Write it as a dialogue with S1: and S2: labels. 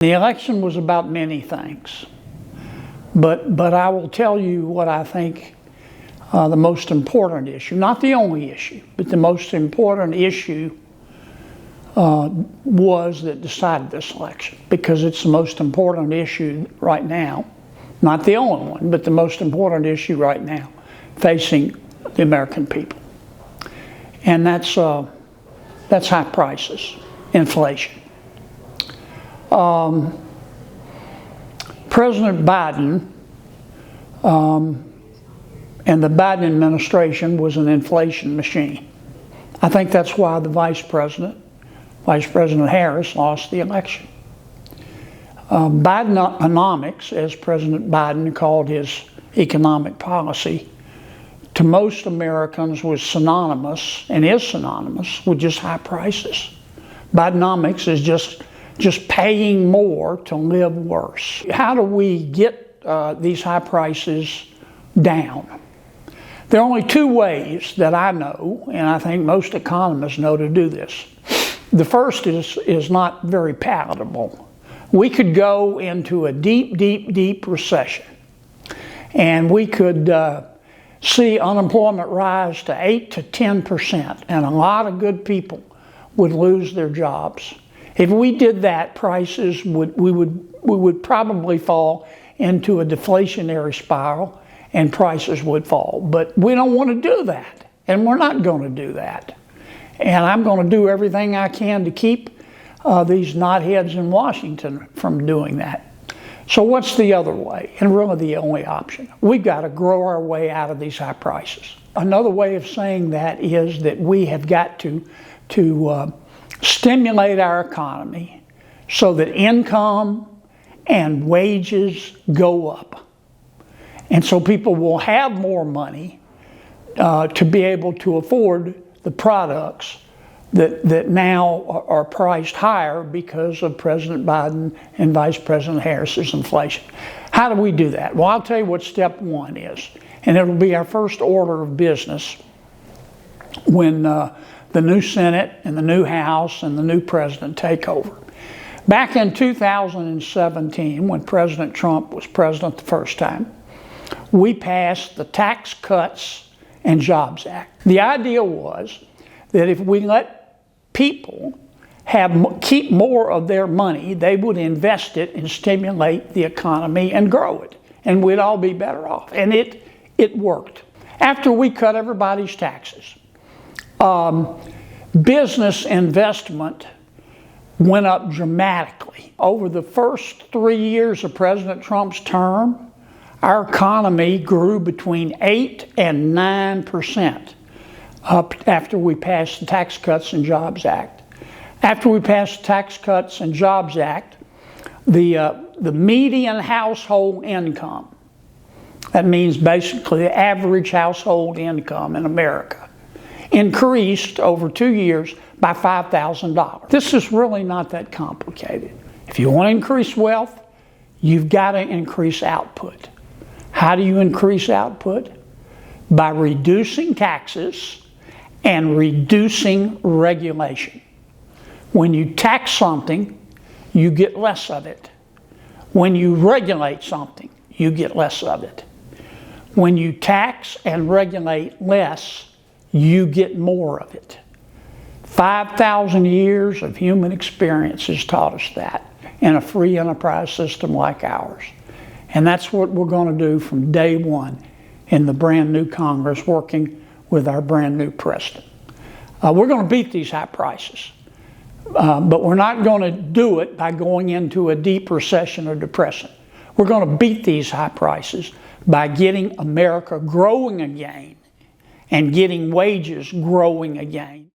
S1: The election was about many things, but I will tell you what I think the most important issue, not the only issue, but the most important issue was that decided this election, because it's the most important issue right now, not the only one, but the most important issue right now facing the American people. And that's high prices, inflation. President Biden and the Biden administration was an inflation machine. I think that's why the Vice President Harris, lost the election. Bidenomics, as President Biden called his economic policy, to most Americans was synonymous, and is synonymous, with just high prices. Bidenomics is just paying more to live worse. How do we get these high prices down? There are only two ways that I know, and I think most economists know, to do this. The first is not very palatable. We could go into a deep recession, and we could see unemployment rise to 8 to 10%, and a lot of good people would lose their jobs. If we did that, prices would probably fall into a deflationary spiral, and prices would fall. But we don't want to do that, and we're not going to do that. And I'm going to do everything I can to keep these knotheads in Washington from doing that. So what's the other way, and really the only option? We've got to grow our way out of these high prices. Another way of saying that is that we have got to stimulate our economy so that income and wages go up. And so people will have more money to be able to afford the products that now are priced higher because of President Biden and Vice President Harris's inflation. How do we do that? Well, I'll tell you what step one is, and it'll be our first order of business when the new Senate and the new House and the new president take over. Back in 2017, when President Trump was president the first time, we passed the Tax Cuts and Jobs Act. The idea was that if we let people keep more of their money, they would invest it and stimulate the economy and grow it, and we'd all be better off. And it worked. After we cut everybody's taxes, business investment went up dramatically. Over the first 3 years of President Trump's term, our economy grew between 8 and 9% up after we passed the Tax Cuts and Jobs Act. After we passed the Tax Cuts and Jobs Act, the median household income, that means basically the average household income in America, increased over 2 years by $5,000. This is really not that complicated. If you want to increase wealth, you've got to increase output. How do you increase output? By reducing taxes and reducing regulation. When you tax something, you get less of it. When you regulate something, you get less of it. When you tax and regulate less, you get more of it. 5,000 years of human experience has taught us that in a free enterprise system like ours. And that's what we're going to do from day one in the brand new Congress, working with our brand new president. We're going to beat these high prices, but we're not going to do it by going into a deep recession or depression. We're going to beat these high prices by getting America growing again and getting wages growing again.